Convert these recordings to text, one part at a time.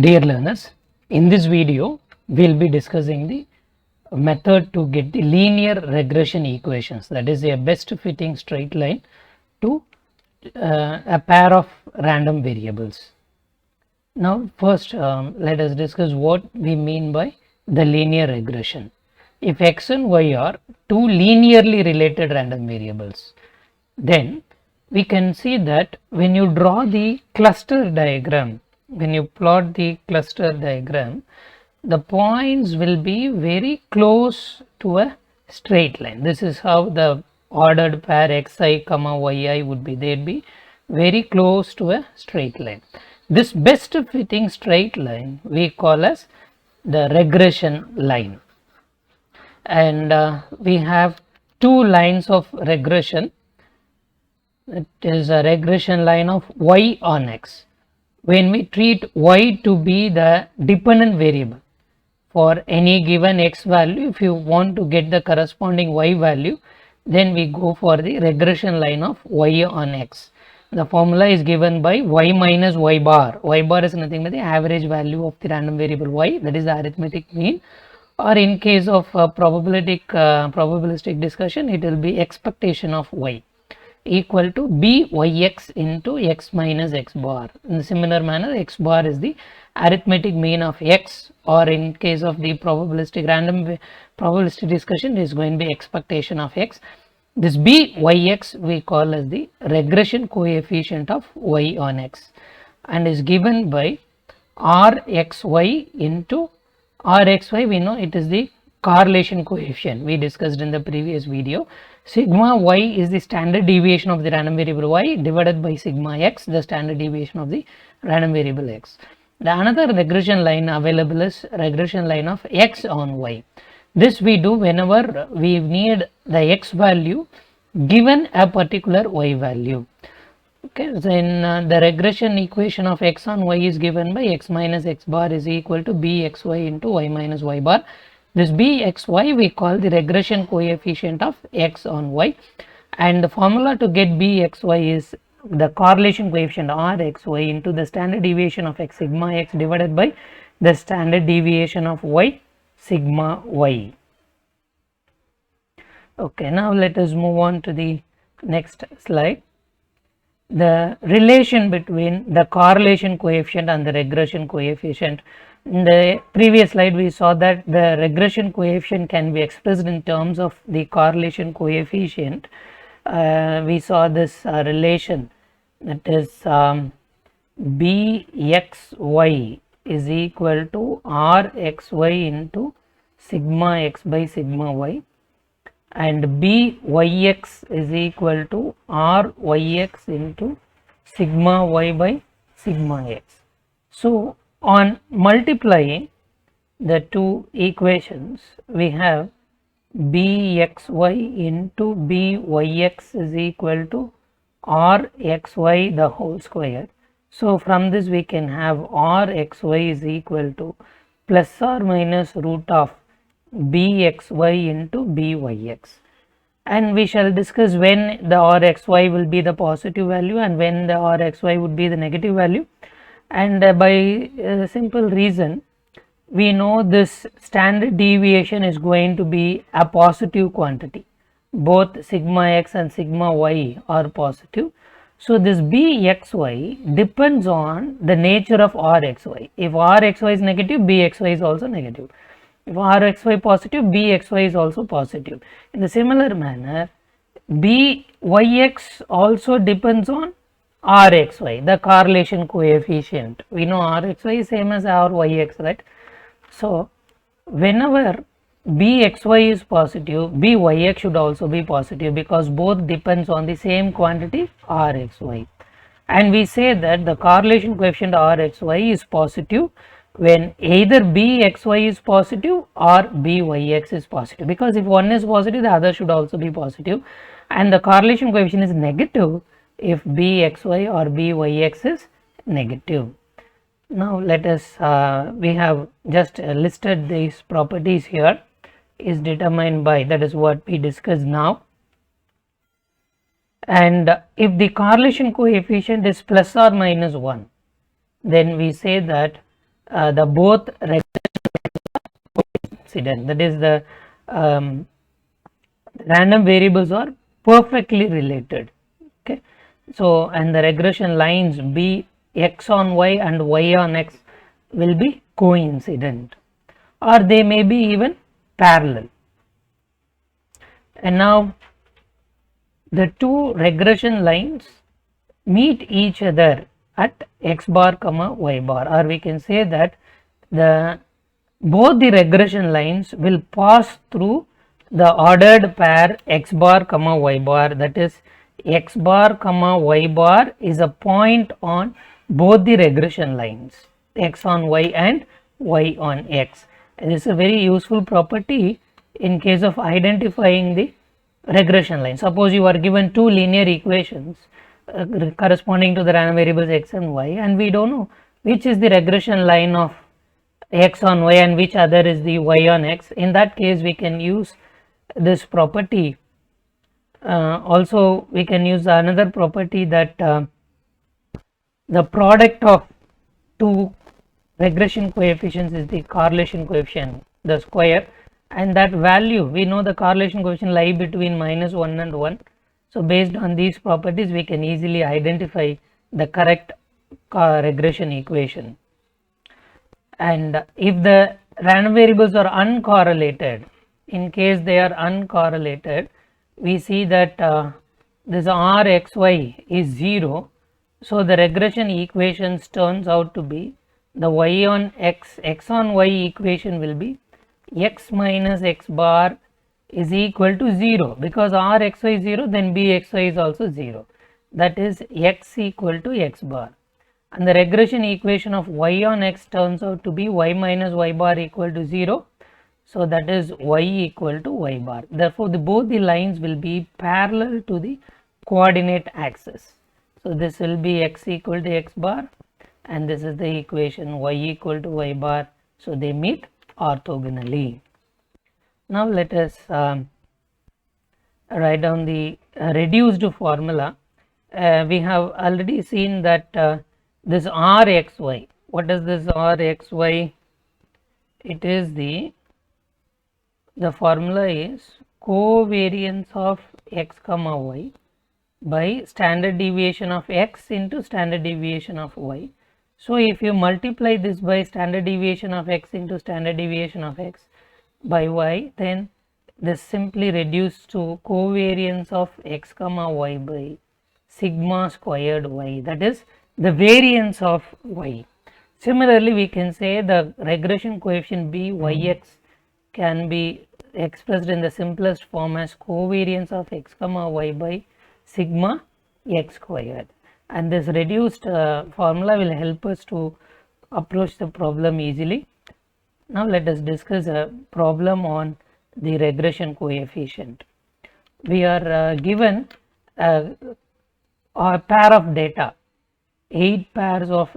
Dear learners, in this video we will be discussing the method to get the linear regression equations, that is a best fitting straight line to a pair of random variables. Now first let us discuss what we mean by the linear regression. If x and y are two linearly related random variables, then we can see that when you draw the cluster diagram, when you plot the cluster diagram, the points will be very close to a straight line. This is how the ordered pair xi comma yi would be. They would be very close to a straight line. This best fitting straight line we call as the regression line, and we have two lines of regression. It is a regression line of y on x. When we treat y to be the dependent variable for any given x value, if you want to get the corresponding y value, then we go for the regression line of y on x. The formula is given by y minus y bar. Y bar is nothing but the average value of the random variable y, that is the arithmetic mean, or in case of probabilistic discussion, it will be expectation of y, equal to byx into x minus x bar. In a similar manner, x bar is the arithmetic mean of x, or in case of the probabilistic discussion, it is going to be expectation of x. This byx we call as the regression coefficient of y on x, and is given by rxy into rxy. We know it is the correlation coefficient we discussed in the previous video. Sigma y is the standard deviation of the random variable y divided by sigma x, the standard deviation of the random variable x. The another regression line available is regression line of x on y. This we do whenever we need the x value given a particular y value. Okay, so in the regression equation of x on y is given by x minus x bar is equal to bxy into y minus y bar. This bxy we call the regression coefficient of x on y, and the formula to get bxy is the correlation coefficient rxy into the standard deviation of x sigma x divided by the standard deviation of y sigma y. Okay, now let us move on to the next slide. The relation between the correlation coefficient and the regression coefficient. In the previous slide we saw that the regression coefficient can be expressed in terms of the correlation coefficient. We saw this relation, that is bxy is equal to rxy into sigma x by sigma y, and byx is equal to ryx into sigma y by sigma x. So on multiplying the two equations, we have bxy into byx is equal to rxy the whole square. So from this we can have rxy is equal to plus or minus root of bxy into byx, and we shall discuss when the rxy will be the positive value and when the rxy would be the negative value. And by a simple reason, we know this standard deviation is going to be a positive quantity. Both sigma x and sigma y are positive. So this bxy depends on the nature of rxy. If rxy is negative, bxy is also negative. If rxy positive, bxy is also positive. In the similar manner, byx also depends on rxy, the correlation coefficient. We know rxy is same as ryx, right? So whenever bxy is positive, byx should also be positive, because both depends on the same quantity rxy, and we say that the correlation coefficient rxy is positive when either bxy is positive or byx is positive, because if one is positive, the other should also be positive, and the correlation coefficient is negative if bxy or byx is negative. Now let us we have just listed these properties here, is determined by, that is what we discussed now. And if the correlation coefficient is plus or minus 1, then we say that the both coincident, that is the random variables are perfectly related. Okay, so and the regression lines be x on y and y on x will be coincident, or they may be even parallel. And now the two regression lines meet each other at x bar comma y bar, or we can say that the both the regression lines will pass through the ordered pair x bar comma y bar, that is x bar comma y bar is a point on both the regression lines, x on y and y on x. And this is a very useful property in case of identifying the regression line. Suppose you are given two linear equations corresponding to the random variables x and y, and we don't know which is the regression line of x on y and which other is the y on x. In that case we can use this property. Also we can use another property that the product of two regression coefficients is the correlation coefficient, the square, and that value we know the correlation coefficient lie between -1 and 1. So based on these properties we can easily identify the correct regression equation. And if the random variables are uncorrelated, in case they are uncorrelated, we see that this rxy is 0. So the regression equations turns out to be the y on x, x on y equation will be x minus x bar is equal to 0, because rxy is 0, then bxy is also 0, that is x equal to x bar. And the regression equation of y on x turns out to be y minus y bar equal to 0, so that is y equal to y bar. Therefore both the lines will be parallel to the coordinate axis. So this will be x equal to x bar, and this is the equation y equal to y bar, so they meet orthogonally. Now let us write down the reduced formula. We have already seen that this rxy, what is this rxy? It is the formula is covariance of x comma y by standard deviation of x into standard deviation of y. So if you multiply this by standard deviation of x into standard deviation of x by y, then this simply reduces to covariance of x comma y by sigma squared y, that is the variance of y. Similarly we can say the regression coefficient byx can be expressed in the simplest form as covariance of x comma y by sigma x squared, and this reduced formula will help us to approach the problem easily. Now let us discuss a problem on the regression coefficient. We are given a pair of data, 8 pairs of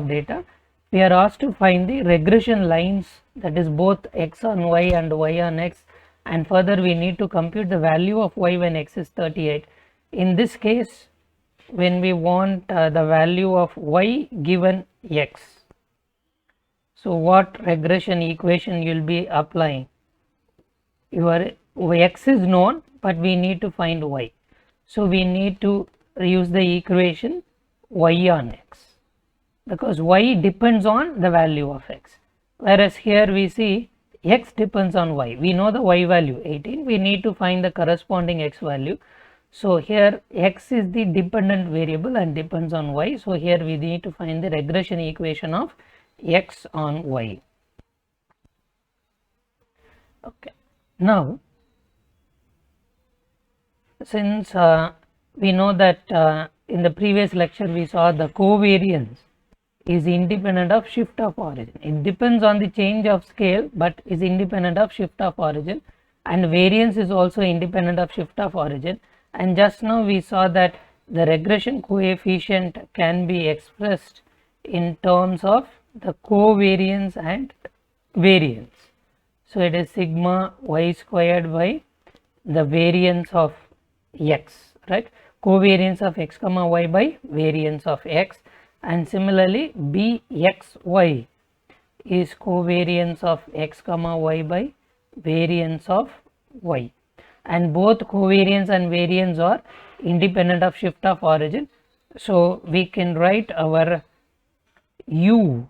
data. We are asked to find the regression lines, that is both x on y and y on x, and further we need to compute the value of y when x is 38. In this case, when we want the value of y given x, so what regression equation you will be applying? Your x is known, but we need to find y, so we need to use the equation y on x, because y depends on the value of x, whereas here we see x depends on y. We know the y value 18, we need to find the corresponding x value. So here x is the dependent variable and depends on y, so here we need to find the regression equation of x on y. Okay, now since we know that in the previous lecture we saw the covariance is independent of shift of origin. It depends on the change of scale but is independent of shift of origin, and variance is also independent of shift of origin. And just now we saw that the regression coefficient can be expressed in terms of the covariance and variance. So it is sigma y squared by the variance of x, right? Covariance of x comma y by variance of x, and similarly bxy is covariance of x comma y by variance of y, and both covariance and variance are independent of shift of origin. So we can write our u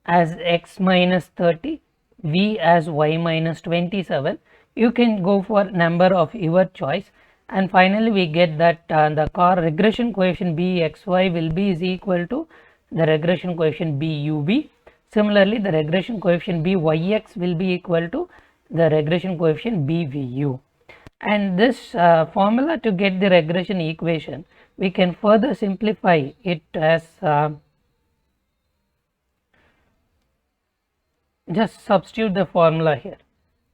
as x minus 30, v as y minus 27. You can go for number of your choice, and finally we get that the car regression coefficient bxy will be is equal to the regression coefficient bub. Similarly, the regression coefficient byx will be equal to the regression coefficient bvu, and this formula to get the regression equation, we can further simplify it as just substitute the formula here.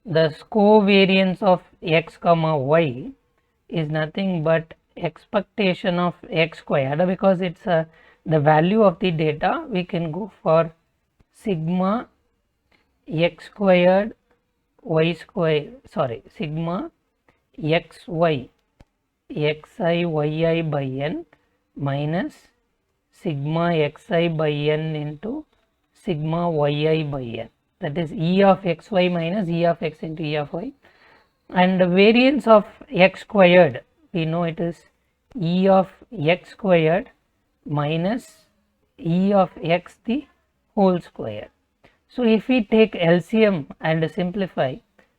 The covariance of x comma y is nothing but expectation of x squared, because it's the value of the data. We can go for sigma x squared y square, sorry, sigma xy xi yi by n minus sigma xi by n into sigma yi by n, that is e of xy minus e of x into e of y, and the variance of x squared, we know it is e of x squared minus e of x the whole square. So if we take LCM and simplify,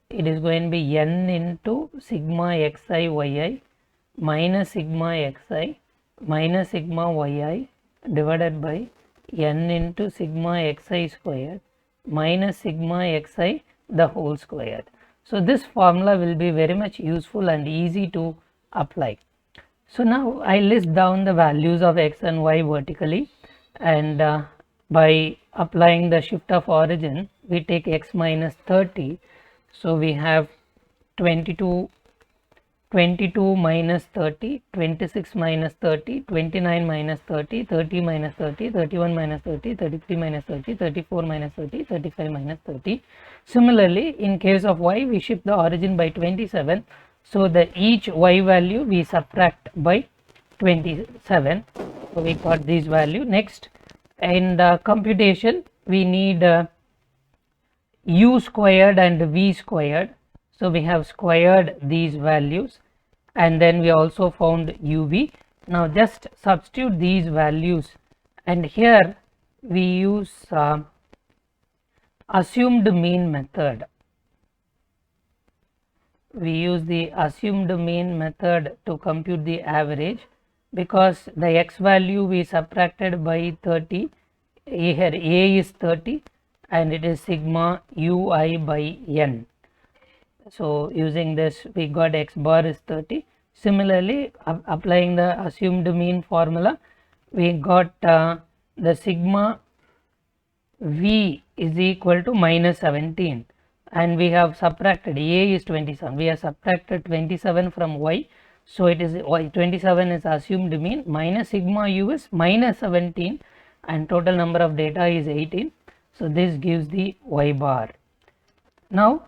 it is going to be n into sigma xi yi minus sigma xi minus sigma yi divided by n into sigma xi squared minus sigma xi the whole squared. So this formula will be very much useful and easy to apply. So now I list down the values of x and y vertically, and by applying the shift of origin, we take x minus 30. So we have 22 minus 30, 26 minus 30, 29 minus 30, 30 minus 30, 31 minus 30, 33 minus 30, 34 minus 30, 35 minus 30. Similarly, in case of y, we shift the origin by 27. So the each y value we subtract by 27. So we got this value. Next, in the computation, we need u squared and v squared. So we have squared these values, and then we also found uv. Now just substitute these values, and here we use assumed mean method. We use the assumed mean method to compute the average, because the x value we subtracted by 30, here a is 30 and it is sigma ui by n. So using this we got x bar is 30. Similarly, applying the assumed mean formula, we got the sigma v is equal to minus 17, and we have subtracted a is 27. We have subtracted 27 from y, so it is y 27 is assumed mean, minus sigma u is minus 17, and total number of data is 18. So this gives the y bar. Now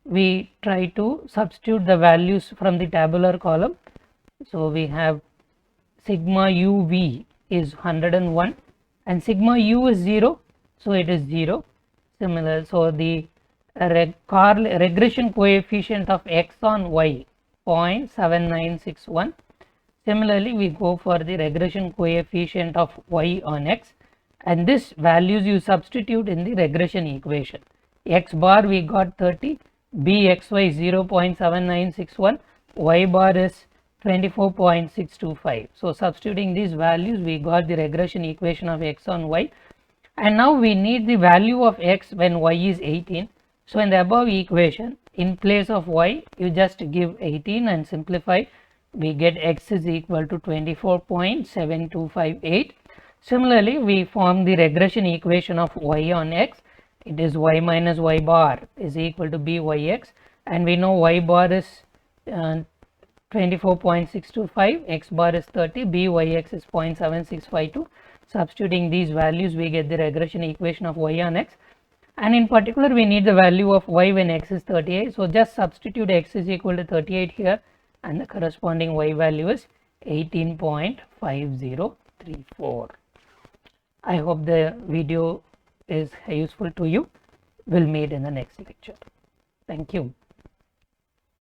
we try to substitute the values from the tabular column. So we have sigma uv is 101 and sigma u is 0, so it is 0. Similar, so the regression coefficient of x on y 0.7961. Similarly, we go for the regression coefficient of y on x, and this values you substitute in the regression equation. X bar we got 30, bxy 0.7961, y bar is 24.625. So substituting these values, we got the regression equation of x on y, and now we need the value of x when y is 18. So in the above equation, in place of y, you just give 18 and simplify. We get x is equal to 24.7258. Similarly, we form the regression equation of y on x. It is y minus y bar is equal to byx, and we know y bar is 24.625, x bar is 30, byx is 0.7652. Substituting these values, we get the regression equation of y on x, and in particular we need the value of y when x is 38. So just substitute x is equal to 38 here, and the corresponding y value is 18.5034. I hope the video is useful to you. We'll meet in the next lecture. Thank you.